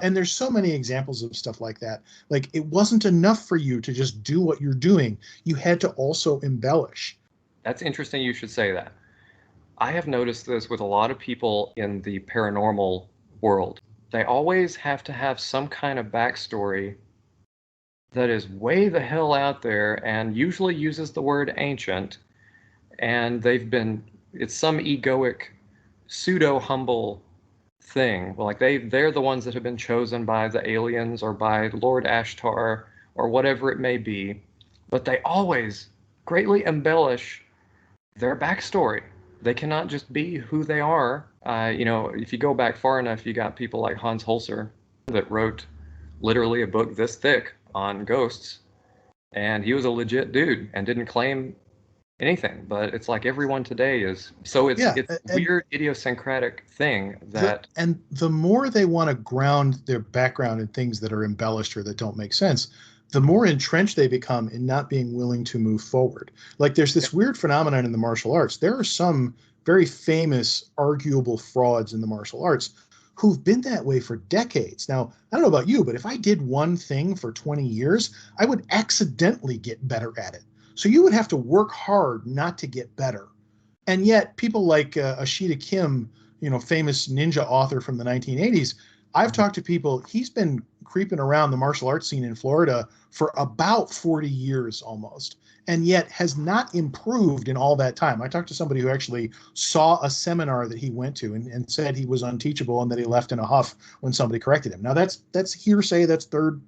And there's so many examples of stuff like that. Like, it wasn't enough for you to just do what you're doing. You had to also embellish. That's interesting you should say that. I have noticed this with a lot of people in the paranormal world. They always have to have some kind of backstory that is way the hell out there and usually uses the word ancient. And it's some egoic, pseudo humble thing. Like they're the ones that have been chosen by the aliens or by Lord Ashtar or whatever it may be. But they always greatly embellish their backstory. They cannot just be who they are. If you go back far enough, you got people like Hans Holzer that wrote literally a book this thick on ghosts, and he was a legit dude and didn't claim anything. But it's like everyone today is. So it's weird idiosyncratic thing that. And the more they want to ground their background in things that are embellished or that don't make sense, the more entrenched they become in not being willing to move forward. Like, there's this weird phenomenon in the martial arts. There are some very famous, arguable frauds in the martial arts who've been that way for decades. Now, I don't know about you, but if I did one thing for 20 years, I would accidentally get better at it. So you would have to work hard not to get better. And yet people like Ashita Kim, famous ninja author from the 1980s, I've talked to people, he's been creeping around the martial arts scene in Florida for about 40 years almost, and yet has not improved in all that time. I talked to somebody who actually saw a seminar that he went to and said he was unteachable and that he left in a huff when somebody corrected him. Now that's hearsay, that's third,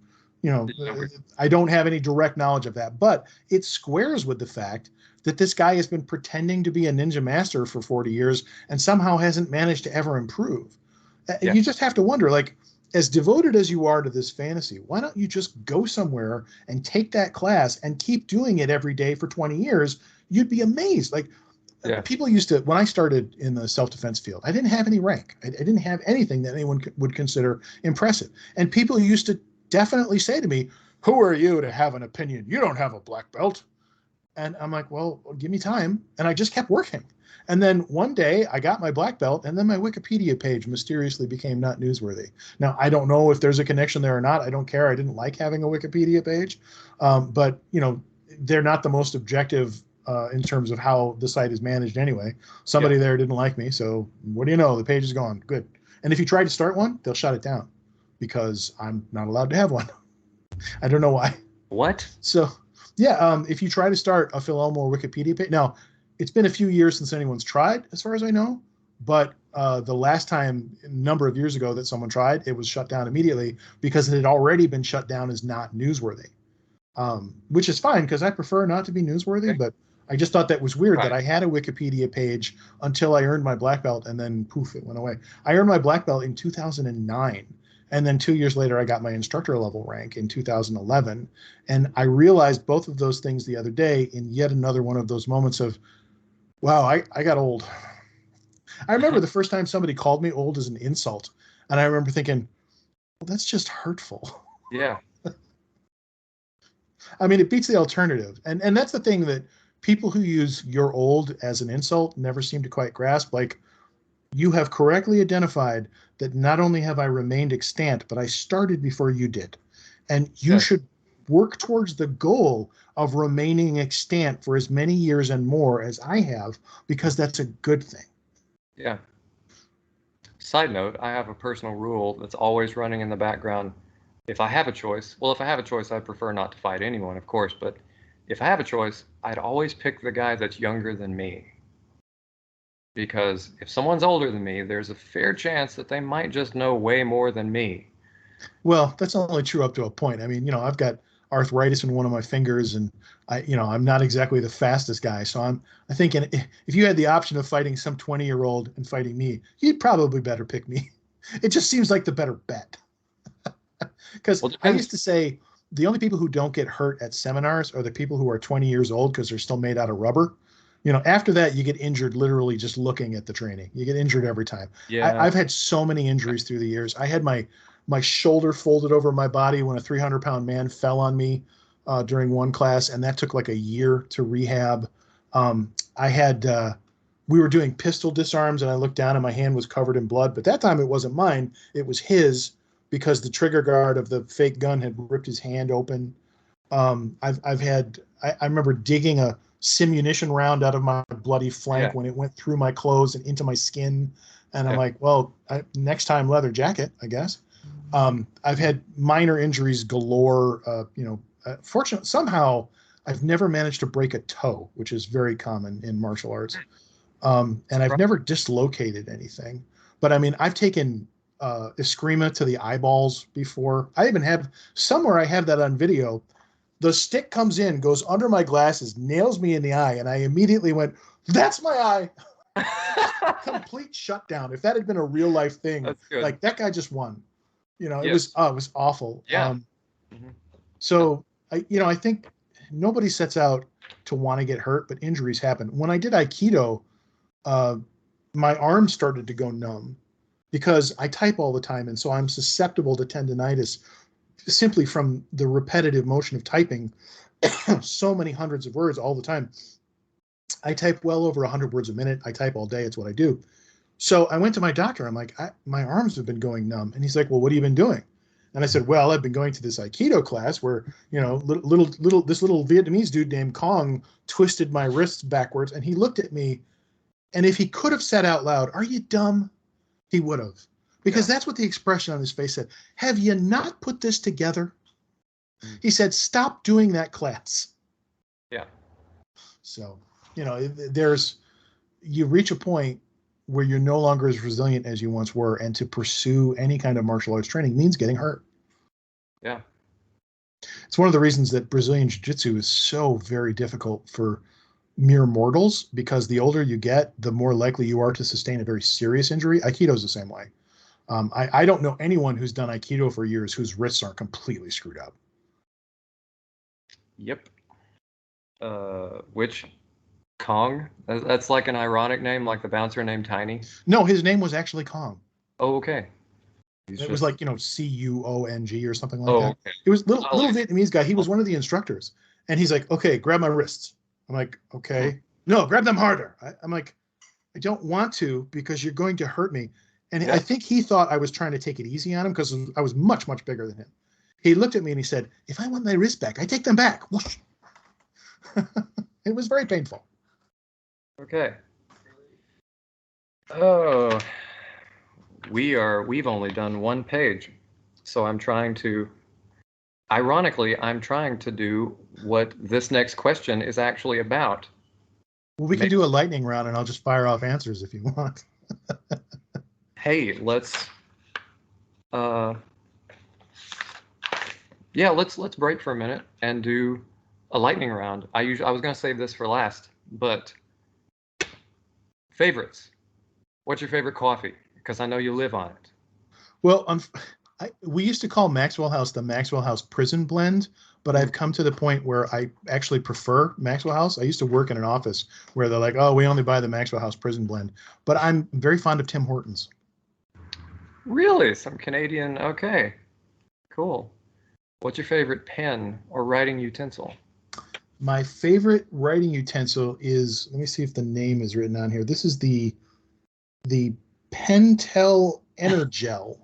I don't have any direct knowledge of that, but it squares with the fact that this guy has been pretending to be a ninja master for 40 years and somehow hasn't managed to ever improve. Yeah. You just have to wonder, like, as devoted as you are to this fantasy, why don't you just go somewhere and take that class and keep doing it every day for 20 years? You'd be amazed. Like, people used to, when I started in the self-defense field, I didn't have any rank. I didn't have anything that anyone would consider impressive. And people used to definitely say to me, "Who are you to have an opinion? You don't have a black belt." And I'm like, well, give me time. And I just kept working. And then one day I got my black belt, and then my Wikipedia page mysteriously became not newsworthy. Now, I don't know if there's a connection there or not. I don't care. I didn't like having a Wikipedia page. But, they're not the most objective in terms of how the site is managed anyway. Somebody there didn't like me. So what do you know? The page is gone. Good. And if you try to start one, they'll shut it down because I'm not allowed to have one. I don't know why. What? So... yeah, if you try to start a Phil Elmore Wikipedia page, now it's been a few years since anyone's tried, as far as I know, but the last time, a number of years ago, that someone tried, it was shut down immediately because it had already been shut down as not newsworthy, which is fine because I prefer not to be newsworthy, but I just thought that was weird that I had a Wikipedia page until I earned my black belt, and then poof, it went away. I earned my black belt in 2009. And then 2 years later, I got my instructor level rank in 2011. And I realized both of those things the other day in yet another one of those moments of, wow, I got old. I remember the first time somebody called me old as an insult. And I remember thinking, well, that's just hurtful. Yeah. I mean, it beats the alternative. And that's the thing that people who use "you're old" as an insult never seem to quite grasp. Like, you have correctly identified that not only have I remained extant, but I started before you did. And you should work towards the goal of remaining extant for as many years and more as I have, because that's a good thing. Yeah. Side note, I have a personal rule that's always running in the background. If I have a choice, I'd prefer not to fight anyone, of course, but if I have a choice, I'd always pick the guy that's younger than me. Because if someone's older than me, there's a fair chance that they might just know way more than me. Well, that's only true up to a point. I mean, I've got arthritis in one of my fingers, and I'm not exactly the fastest guy. So I think if you had the option of fighting some 20-year-old and fighting me, you'd probably better pick me. It just seems like the better bet. Because I used to say the only people who don't get hurt at seminars are the people who are 20 years old because they're still made out of rubber. After that, you get injured literally just looking at the training. You get injured every time. Yeah. I've had so many injuries through the years. I had my shoulder folded over my body when a 300-pound man fell on me during one class, and that took like a year to rehab. We were doing pistol disarms, and I looked down and my hand was covered in blood. But that time it wasn't mine. It was his, because the trigger guard of the fake gun had ripped his hand open. I remember digging a simunition round out of my bloody flank when it went through my clothes and into my skin. And I'm like, well, next time leather jacket, I guess. I've had minor injuries galore. Fortunately, somehow I've never managed to break a toe, which is very common in martial arts. And I've never dislocated anything. But I mean, I've taken Eskrima to the eyeballs before. I even have somewhere I have that on video. The stick comes in, goes under my glasses, nails me in the eye, and I immediately went, "That's my eye." Complete shutdown. If that had been a real life thing, like that guy just won. It was awful. Yeah. So I think nobody sets out to want to get hurt, but injuries happen. When I did Aikido, my arms started to go numb because I type all the time, and so I'm susceptible to tendonitis simply from the repetitive motion of typing so many hundreds of words all the time. I type well over 100 words a minute. I type all day. It's what I do. So I went to my doctor. I'm like, my arms have been going numb. And he's like, well, what have you been doing? And I said, well, I've been going to this Aikido class where, this little Vietnamese dude named Kong twisted my wrists backwards. And he looked at me. And if he could have said out loud, are you dumb? He would have. Because that's what the expression on his face said. Have you not put this together? He said, stop doing that class. Yeah. So, you reach a point where you're no longer as resilient as you once were. And to pursue any kind of martial arts training means getting hurt. Yeah. It's one of the reasons that Brazilian Jiu-Jitsu is so very difficult for mere mortals, because the older you get, the more likely you are to sustain a very serious injury. Aikido is the same way. I don't know anyone who's done Aikido for years whose wrists aren't completely screwed up. Yep. Which Kong? That's like an ironic name, like the bouncer named Tiny? No, his name was actually Kong. Oh, okay. It was like, Cuong or something like that. Okay. It was little Vietnamese guy. He was one of the instructors. And he's like, okay, grab my wrists. I'm like, okay. No, grab them harder. I'm like, I don't want to because you're going to hurt me. And I think he thought I was trying to take it easy on him because I was much, much bigger than him. He looked at me and he said, if I want my wrist back, I take them back. Whoosh. It was very painful. Okay. Oh, we've only done one page. So I'm trying to do what this next question is actually about. Well, we can do a lightning round and I'll just fire off answers if you want. Hey, let's break for a minute and do a lightning round. I was going to save this for last, but favorites. What's your favorite coffee? Because I know you live on it. Well, we used to call Maxwell House the Maxwell House Prison Blend, but I've come to the point where I actually prefer Maxwell House. I used to work in an office where they're like, oh, we only buy the Maxwell House Prison Blend. But I'm very fond of Tim Hortons. Really? Some Canadian? Okay. Cool. What's your favorite pen or writing utensil? My favorite writing utensil is, let me see if the name is written on here. This is the Pentel Energel.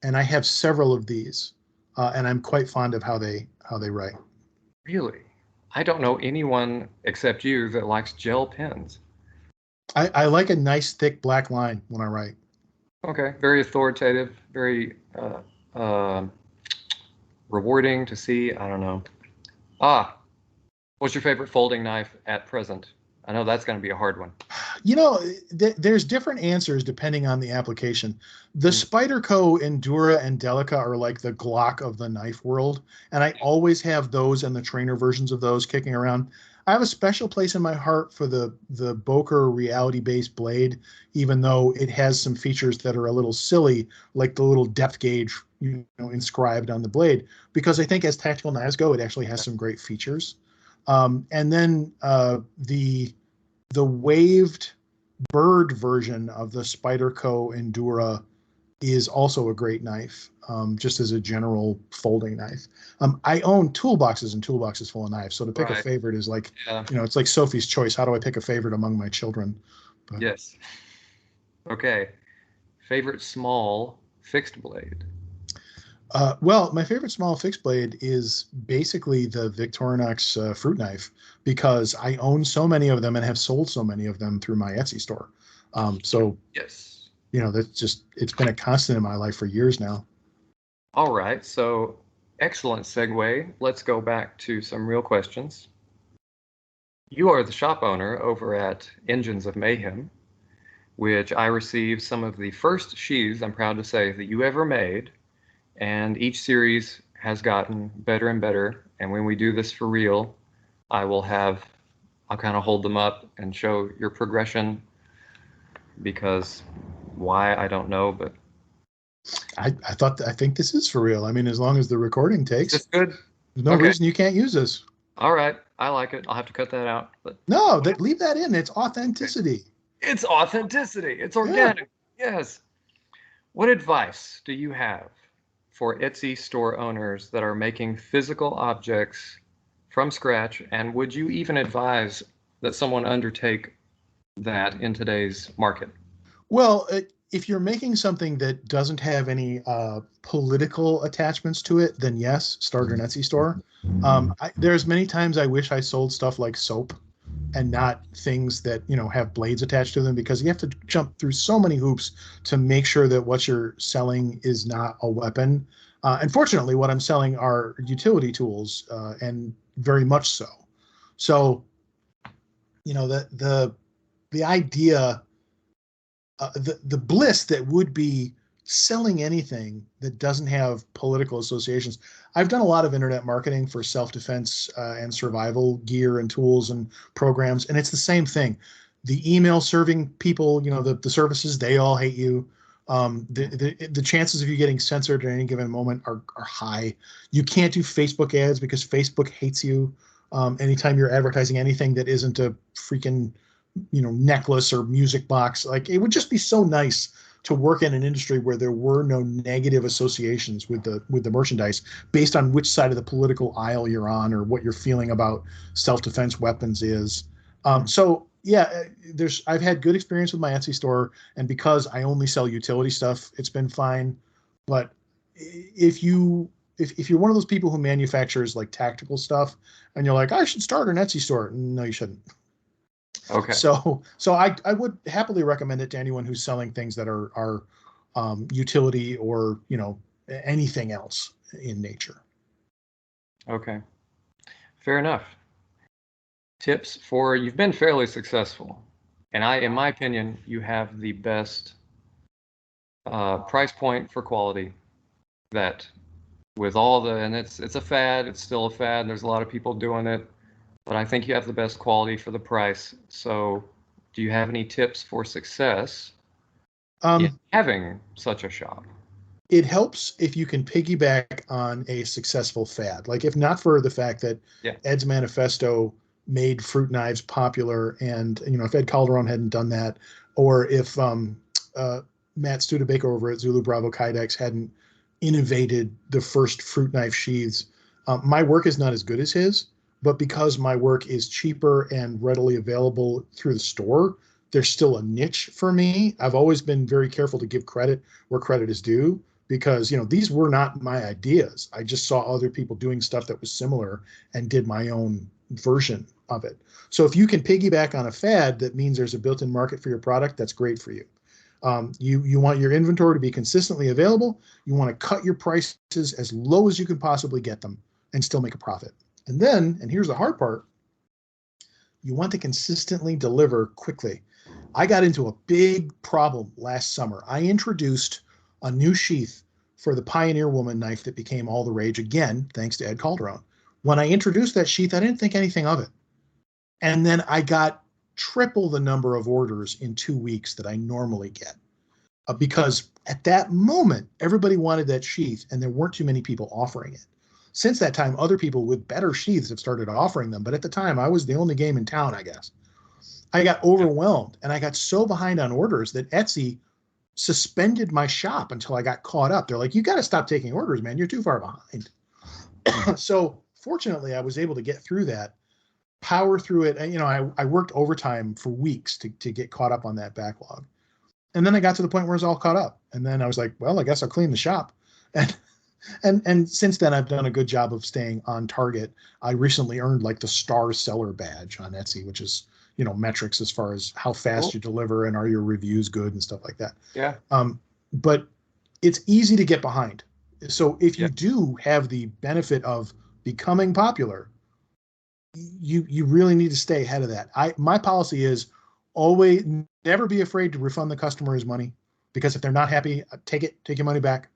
And I have several of these, and I'm quite fond of how they write. Really? I don't know anyone except you that likes gel pens. I like a nice thick black line when I write. Okay, very authoritative, very rewarding to see. I don't know. What's your favorite folding knife at present? I know that's going to be a hard one. There's different answers depending on the application. The Spyderco Endura and Delica are like the Glock of the knife world, and I always have those and the trainer versions of those kicking around. I have a special place in my heart for the Boker reality-based blade, even though it has some features that are a little silly, like the little depth gauge, inscribed on the blade, because I think as tactical knives go, it actually has some great features. And then the waved bird version of the Spyderco Endura is also a great knife, just as a general folding knife. I own toolboxes and toolboxes full of knives, so to pick a favorite is like, it's like Sophie's Choice. How do I pick a favorite among my children? But, yes. Okay. Favorite small fixed blade? Well, my favorite small fixed blade is basically the Victorinox fruit knife because I own so many of them and have sold so many of them through my Etsy store. So, Yes. that's just, it's been a constant in my life for years now. All right, so excellent segue. Let's go back to some real questions. You are the shop owner over at Engines of Mayhem, which I received some of the first sheaths, I'm proud to say, that you ever made. And each series has gotten better and better. And when we do this for real, I'll kind of hold them up and show your progression because why, I don't know, but I think this is for real. I mean, as long as the recording is takes, this good? there's no Okay. reason you can't use this. All right. I like it. I'll have to cut that out. But No, leave that in. It's authenticity. it's authenticity. It's Yeah. organic. Yes. What advice do you have for Etsy store owners that are making physical objects from scratch? And would you even advise that someone undertake that in today's market? Well, if you're making something that doesn't have any political attachments to it, then yes, start an Etsy store. There's many times I wish I sold stuff like soap and not things that have blades attached to them because you have to jump through so many hoops to make sure that what you're selling is not a weapon. Unfortunately, what I'm selling are utility tools, and very much so. So, the idea, the bliss that would be selling anything that doesn't have political associations. I've done a lot of internet marketing for self-defense and survival gear and tools and programs, and it's the same thing. The email serving people, the services, they all hate you. The chances of you getting censored at any given moment are high. You can't do Facebook ads because Facebook hates you. Anytime you're advertising anything that isn't a freaking necklace or music box, like it would just be so nice to work in an industry where there were no negative associations with the merchandise based on which side of the political aisle you're on or what you're feeling about self-defense weapons is. So yeah, I've had good experience with my Etsy store, and because I only sell utility stuff, it's been fine. But if you're one of those people who manufactures like tactical stuff and you're like, I should start an Etsy store, no, you shouldn't. Okay. So I would happily recommend it to anyone who's selling things that are utility or anything else in nature. Okay. Fair enough. Tips for you've been fairly successful, and in my opinion, you have the best price point for quality. That with all and it's a fad. It's still a fad. There's a lot of people doing it, but I think you have the best quality for the price. So, do you have any tips for success in having such a shop? It helps if you can piggyback on a successful fad. Like if not for the fact that Ed's Manifesto made fruit knives popular, and if Ed Calderon hadn't done that, or if Matt Studebaker over at Zulu Bravo Kydex hadn't innovated the first fruit knife sheaths, my work is not as good as his. But because my work is cheaper and readily available through the store, there's still a niche for me. I've always been very careful to give credit where credit is due because these were not my ideas. I just saw other people doing stuff that was similar and did my own version of it. So if you can piggyback on a fad, that means there's a built-in market for your product. That's great for you. You want your inventory to be consistently available. You want to cut your prices as low as you can possibly get them and still make a profit. And here's the hard part, you want to consistently deliver quickly. I got into a big problem last summer. I introduced a new sheath for the Pioneer Woman knife that became all the rage again, thanks to Ed Calderon. When I introduced that sheath, I didn't think anything of it. And then I got triple the number of orders in 2 weeks that I normally get. Because at that moment, everybody wanted that sheath and there weren't too many people offering it. Since that time, other people with better sheaths have started offering them. But at the time, I was the only game in town, I guess. I got overwhelmed and I got so behind on orders that Etsy suspended my shop until I got caught up. They're like, you got to stop taking orders, man. You're too far behind. So fortunately, I was able to get through that, power through it. And, I worked overtime for weeks to get caught up on that backlog. And then I got to the point where it was all caught up. And then I was like, well, I guess I'll clean the shop. And And since then, I've done a good job of staying on target. I recently earned like the star seller badge on Etsy, which is, metrics as far as how fast Cool. you deliver and are your reviews good and stuff like that. Yeah. But it's easy to get behind. So if Yeah. you do have the benefit of becoming popular, you really need to stay ahead of that. My policy is always never be afraid to refund the customer his money, because if they're not happy, take your money back.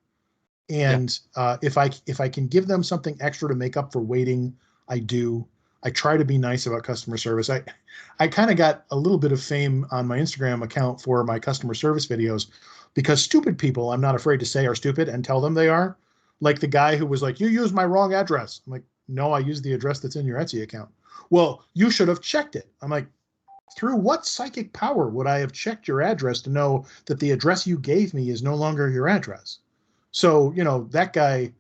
Yeah. And if I can give them something extra to make up for waiting, I do. I try to be nice about customer service. I kind of got a little bit of fame on my Instagram account for my customer service videos, because stupid people, I'm not afraid to say, are stupid and tell them they are. Like the guy who was like, "You used my wrong address." I'm like, "No, I used the address that's in your Etsy account." "Well, you should have checked it." I'm like, "Through what psychic power would I have checked your address to know that the address you gave me is no longer your address?" So, that guy,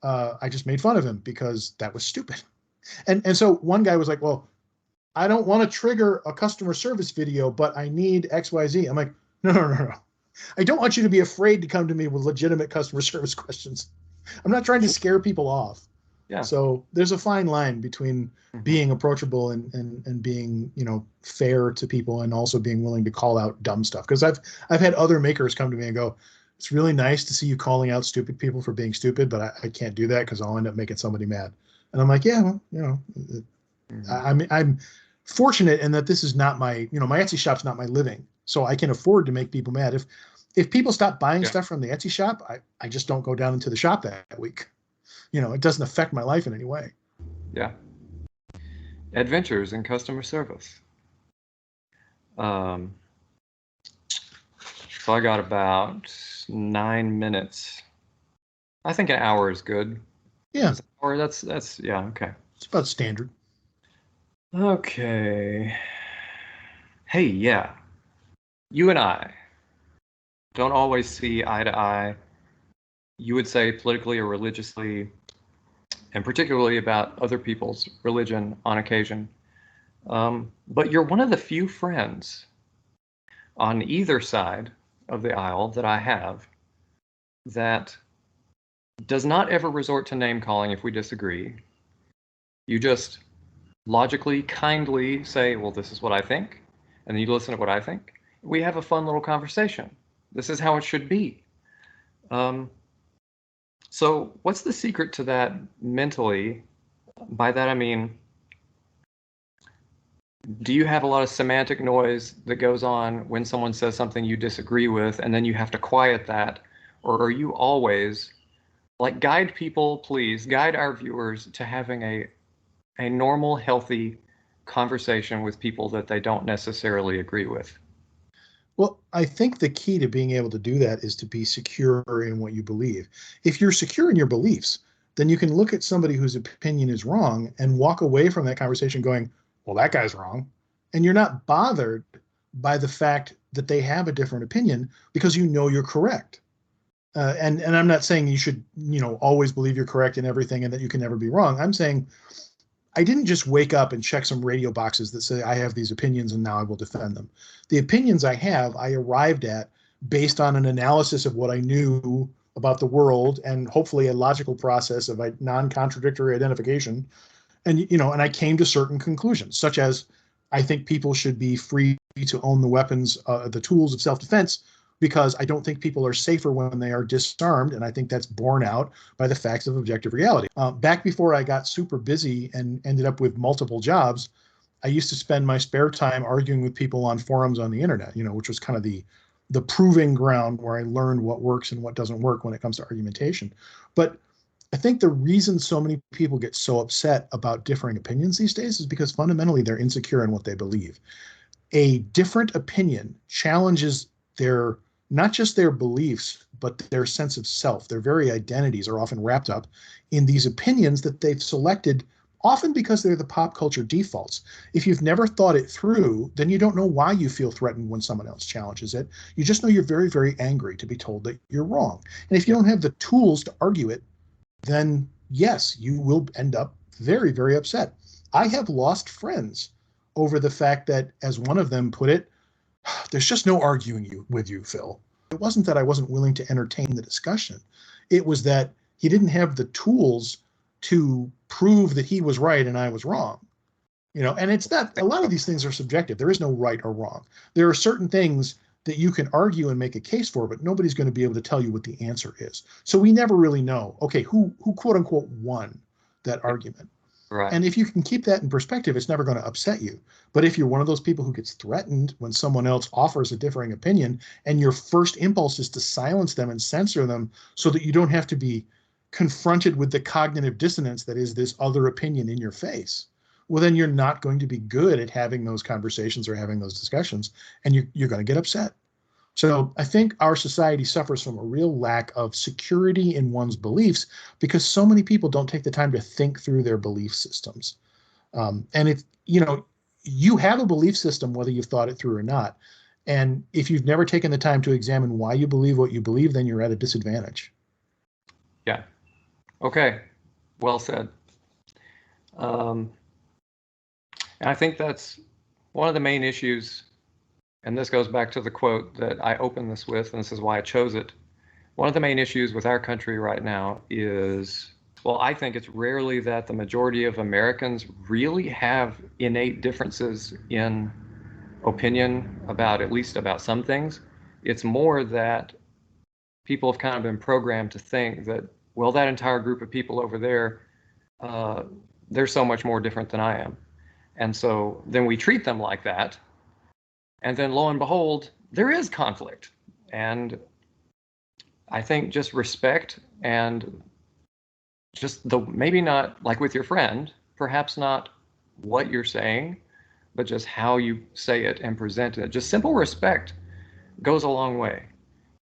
I just made fun of him because that was stupid. And so one guy was like, "Well, I don't want to trigger a customer service video, but I need XYZ." I'm like, "No, no, no, no. I don't want you to be afraid to come to me with legitimate customer service questions. I'm not trying to scare people off." Yeah. So there's a fine line between being approachable and being, fair to people, and also being willing to call out dumb stuff. Because I've had other makers come to me and go, "It's really nice to see you calling out stupid people for being stupid, but I can't do that because I'll end up making somebody mad." And I'm like, "Yeah, well, I'm fortunate in that this is not my Etsy shop's not my living, so I can afford to make people mad. If people stop buying Yeah. stuff from the Etsy shop, I just don't go down into the shop that week. It doesn't affect my life in any way." Yeah. Adventures in customer service. So I got about 9 minutes. I think an hour is good. Yeah, Or that's yeah, okay. it's about standard. Okay. Hey, yeah. You and I don't always see eye to eye. You would say politically or religiously, and particularly about other people's religion on occasion. But you're one of the few friends on either side of the aisle that I have that does not ever resort to name calling if we disagree. You just logically, kindly say, "Well, this is what I think," and then you listen to what I think. We have a fun little conversation. This is how it should be. So what's the secret to that mentally? By that I mean, do you have a lot of semantic noise that goes on when someone says something you disagree with, and then you have to quiet that? Or are you always, like, guide people, please, guide our viewers to having a normal, healthy conversation with people that they don't necessarily agree with? Well, I think the key to being able to do that is to be secure in what you believe. If you're secure in your beliefs, then you can look at somebody whose opinion is wrong and walk away from that conversation going, "Well, that guy's wrong." And you're not bothered by the fact that they have a different opinion, because you're correct. And I'm not saying you should, always believe you're correct in everything and that you can never be wrong. I'm saying I didn't just wake up and check some radio boxes that say I have these opinions and now I will defend them. The opinions I have, I arrived at based on an analysis of what I knew about the world, and hopefully a logical process of a non-contradictory identification. And I came to certain conclusions, such as I think people should be free to own the weapons, the tools of self-defense, because I don't think people are safer when they are disarmed, and I think that's borne out by the facts of objective reality. Back before I got super busy and ended up with multiple jobs, I used to spend my spare time arguing with people on forums on the internet, which was kind of the proving ground where I learned what works and what doesn't work when it comes to argumentation. But I think the reason so many people get so upset about differing opinions these days is because fundamentally they're insecure in what they believe. A different opinion challenges their not just their beliefs, but their sense of self. Their very identities are often wrapped up in these opinions that they've selected, often because they're the pop culture defaults. If you've never thought it through, then you don't know why you feel threatened when someone else challenges it. You just know you're very, very angry to be told that you're wrong. And if you don't have the tools to argue it, then yes, you will end up very, very upset. I have lost friends over the fact that, as one of them put it, "There's just no arguing with you, Phil." It wasn't that I wasn't willing to entertain the discussion. It was that he didn't have the tools to prove that he was right and I was wrong. And it's not, a lot of these things are subjective. There is no right or wrong. There are certain things that you can argue and make a case for, but nobody's going to be able to tell you what the answer is. So we never really know, okay, who quote unquote won that argument. Right. And if you can keep that in perspective, it's never going to upset you. But if you're one of those people who gets threatened when someone else offers a differing opinion, and your first impulse is to silence them and censor them so that you don't have to be confronted with the cognitive dissonance that is this other opinion in your face, well, then you're not going to be good at having those conversations or having those discussions, and you're going to get upset. So I think our society suffers from a real lack of security in one's beliefs because so many people don't take the time to think through their belief systems. And it's, you have a belief system, whether you've thought it through or not. And if you've never taken the time to examine why you believe what you believe, then you're at a disadvantage. Yeah. Okay. Well said. And I think that's one of the main issues, and this goes back to the quote that I opened this with, and this is why I chose it. One of the main issues with our country right now is, well, I think it's rarely that the majority of Americans really have innate differences in opinion about, at least about some things. It's more that people have kind of been programmed to think that, well, that entire group of people over there, they're so much more different than I am. And so then we treat them like that. And then lo and behold, there is conflict. And I think just respect and just maybe not like with your friend, perhaps not what you're saying, but just how you say it and present it. Just simple respect goes a long way.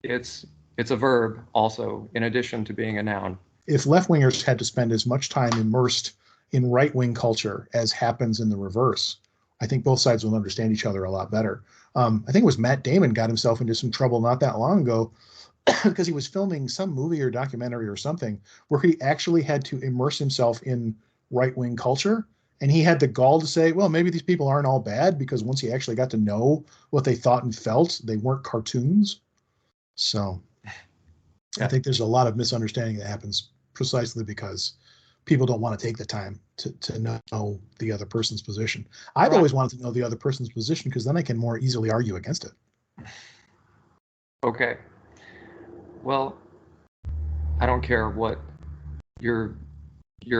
It's a verb also, in addition to being a noun. If left-wingers had to spend as much time immersed in right-wing culture as happens in the reverse, I think both sides will understand each other a lot better. I think it was Matt Damon got himself into some trouble not that long ago because he was filming some movie or documentary or something where he actually had to immerse himself in right-wing culture. And he had the gall to say, well, maybe these people aren't all bad, because once he actually got to know what they thought and felt, they weren't cartoons. So I think there's a lot of misunderstanding that happens precisely because people don't want to take the time to know the other person's position. I've always wanted to know the other person's position because then I can more easily argue against it. Okay. Well, I don't care what your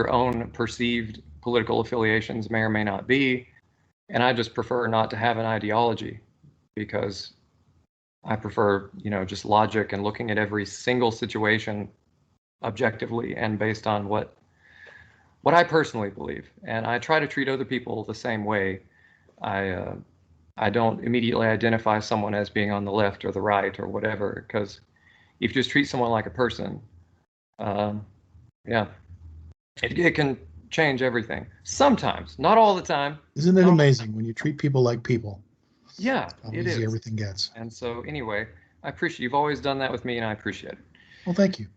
own perceived political affiliations may or may not be, and I just prefer not to have an ideology because I prefer, just logic and looking at every single situation objectively and based on what I personally believe. And I try to treat other people the same way. I don't immediately identify someone as being on the left or the right or whatever, because if you just treat someone like a person, it can change everything. Sometimes, not all the time. Isn't it amazing when you treat people like people? Yeah, how easy everything gets. And so anyway, I appreciate you've always done that with me, and I appreciate it. Well, thank you.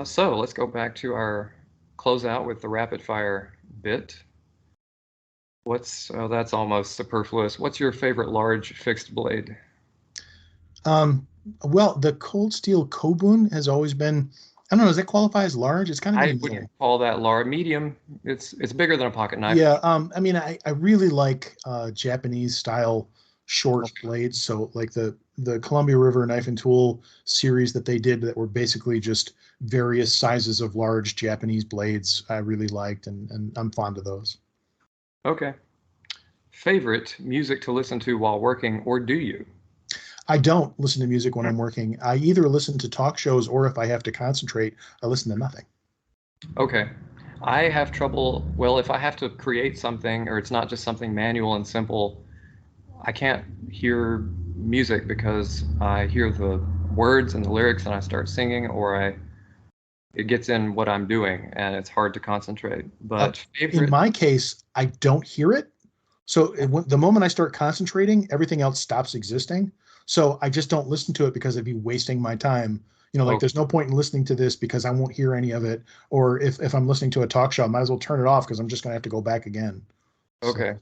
So let's go back to our closeout with the rapid fire bit. That's almost superfluous. What's your favorite large fixed blade? Well, the cold steel Kobun has always been, I don't know, does that qualify as large? It's kind of I wouldn't call that large. Medium. It's bigger than a pocket knife. Yeah. I mean, I really like Japanese style short blades. So like the Columbia River Knife and Tool series that they did that were basically just various sizes of large Japanese blades I really liked, and I'm fond of those. Okay. Favorite music to listen to while working, or do you? I don't listen to music when I'm working. I either listen to talk shows, or if I have to concentrate, I listen to nothing. Okay. I have trouble, well, if I have to create something, or it's not just something manual and simple, I can't hear music because I hear the words and the lyrics and I start singing, or it gets in what I'm doing and it's hard to concentrate. But in my case, I don't hear it. So the moment I start concentrating, everything else stops existing. So I just don't listen to it because I'd be wasting my time. There's no point in listening to this because I won't hear any of it. Or if I'm listening to a talk show, I might as well turn it off because I'm just going to have to go back again. Okay. So.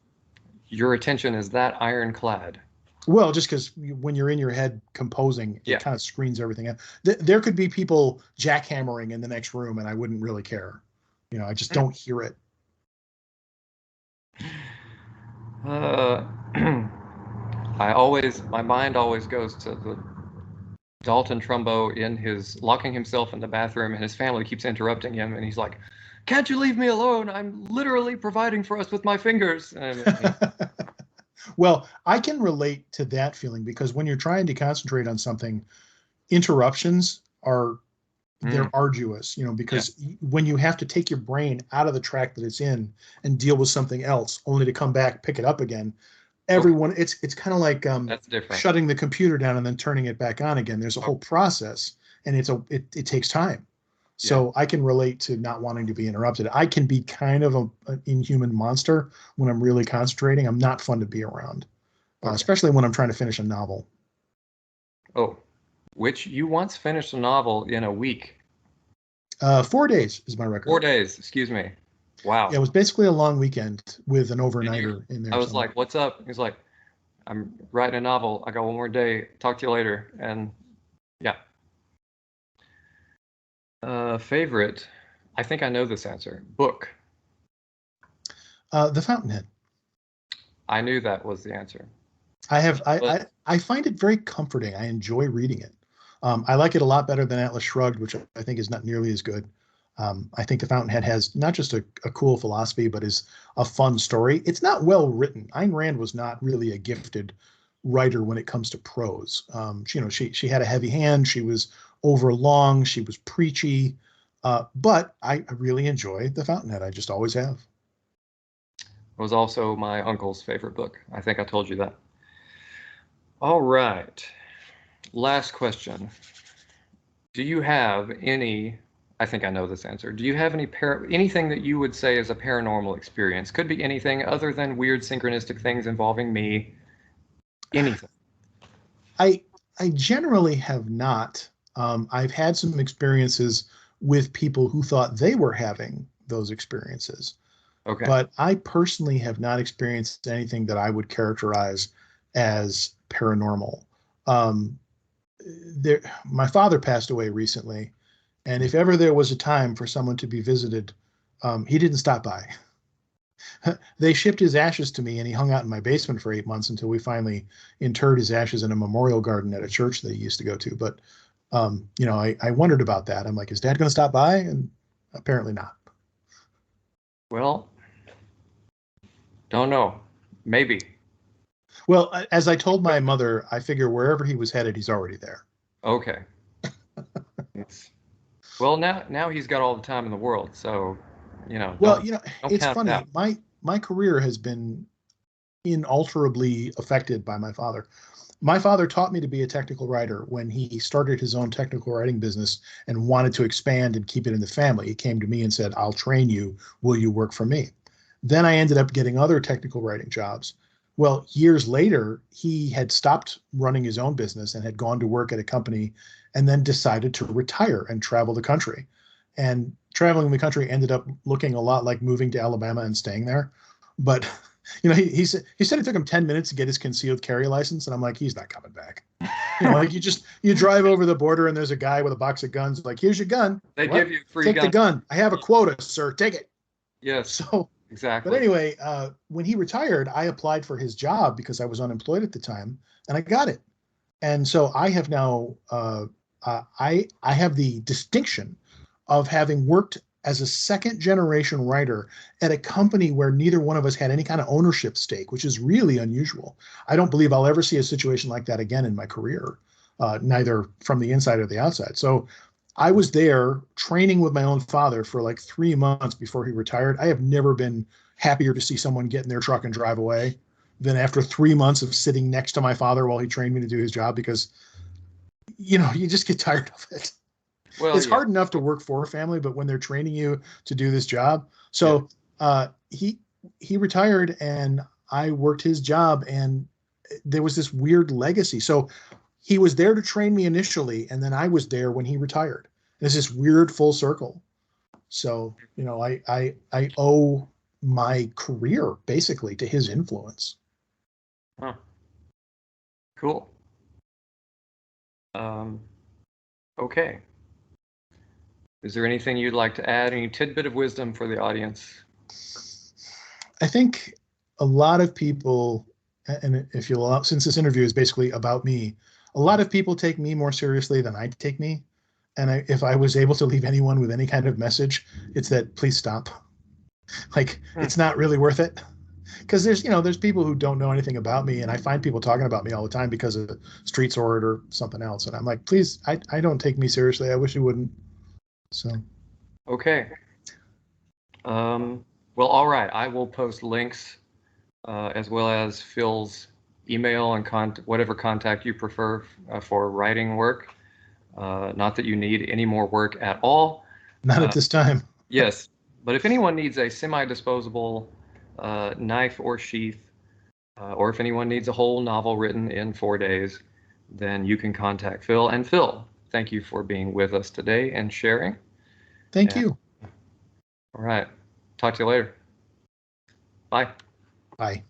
Your attention is that ironclad. Well, just because when you're in your head composing, it Yeah. kind of screens everything out. There could be people jackhammering in the next room, and I wouldn't really care. I just don't hear it. Uh, my mind always goes to the Dalton Trumbo locking himself in the bathroom, and his family keeps interrupting him, and he's like, "Can't you leave me alone? I'm literally providing for us with my fingers." And Well, I can relate to that feeling because when you're trying to concentrate on something, interruptions are they're arduous, yeah, because when you have to take your brain out of the track that it's in and deal with something else, only to come back, pick it up again. okay, It's kind of like that's different. shutting the computer down and then turning it back on again. There's a Okay. whole process, and it takes time. Yeah, So I can relate to not wanting to be interrupted. I can be kind of an inhuman monster when I'm really concentrating. I'm not fun to be around, okay. especially when I'm trying to finish a novel. Oh, which you once finished a novel in a week. 4 days is my record. 4 days, excuse me. Yeah, Wow. it was basically a long weekend with an And overnighter in I there was somewhere. like, "What's up?" He's like, "I'm writing a novel. I got one more day. Talk to you later." And yeah. Favorite. I think I know this answer. Book. The Fountainhead. I knew that was the answer. I have But I find it very comforting. I enjoy reading it. I like it a lot better than Atlas Shrugged, which I think is not nearly as good. I think The Fountainhead has not just a cool philosophy, but is a fun story. It's not well written. Ayn Rand was not really a gifted writer when it comes to prose. She had a heavy hand. She was overlong. She was preachy. But I really enjoy The Fountainhead. I just always have. it was also my uncle's favorite book. I think I told you that. All right. Last question. Do you have any, I think I know this answer. Do you have anything that you would say is a paranormal experience? Could be anything other than weird synchronistic things involving me. Anything. I I generally have not. I've had some experiences with people who thought they were having those experiences, Okay. but I personally have not experienced anything that I would characterize as paranormal. Um, my father passed away recently, and if ever there was a time for someone to be visited, he didn't stop by. They shipped his ashes to me, and he hung out in my basement for 8 months until we finally interred his ashes in a memorial garden at a church that he used to go to. But I wondered about that. I'm like, is Dad going to stop by? And apparently not. Well, don't know. Maybe. Well, as I told my mother, I figure wherever he was headed, he's already there. Okay. It's, well, now he's got all the time in the world, so Well, don't it's count it funny. out. My career has been inalterably affected by my father. My father taught me to be a technical writer when he started his own technical writing business and wanted to expand and keep it in the family. He came to me and said, "I'll train you. Will you work for me?" Then I ended up getting other technical writing jobs. Well, years later, he had stopped running his own business and had gone to work at a company and then decided to retire and travel the country. And traveling the country ended up looking a lot like moving to Alabama and staying there. But he said it took him 10 minutes to get his concealed carry license, and I'm like, he's not coming back. Like you drive over the border and there's a guy with a box of guns, like, here's your gun. They give What? you free Take the gun. gun. I have a quota, sir. Take it. Yes, So, but exactly. anyway, when he retired, I applied for his job because I was unemployed at the time, and I got it. And so I have now I have the distinction of having worked as a second generation writer at a company where neither one of us had any kind of ownership stake, which is really unusual. I don't believe I'll ever see a situation like that again in my career, neither from the inside or the outside. So I was there training with my own father for like 3 months before he retired. I have never been happier to see someone get in their truck and drive away than after 3 months of sitting next to my father while he trained me to do his job, because you just get tired of it. Well, It's yeah. hard enough to work for a family, but when they're training you to do this job. Yeah. So he retired and I worked his job, and there was this weird legacy. So he was there to train me initially, and then I was there when he retired. There's this weird full circle. So I owe my career basically to his influence. Huh. Cool. Okay. Is there anything you'd like to add? Any tidbit of wisdom for the audience? I think a lot of people, and if you'll allow, since this interview is basically about me, a lot of people take me more seriously than I take me. And if I was able to leave anyone with any kind of message, it's that please stop. Like, it's not really worth it. Because there's people who don't know anything about me, and I find people talking about me all the time because of street sword or something else. And I'm like, please, I don't take me seriously. I wish you wouldn't. So. Okay. Well, all right. I will post links as well as Phil's email and whatever contact you prefer for writing work. Not that you need any more work at all. Not at this time. Yes, but if anyone needs a semi-disposable knife or sheath, or if anyone needs a whole novel written in 4 days, then you can contact Phil. And Phil, thank you for being with us today and sharing. Thank you. All right. Talk to you later. Bye. Bye.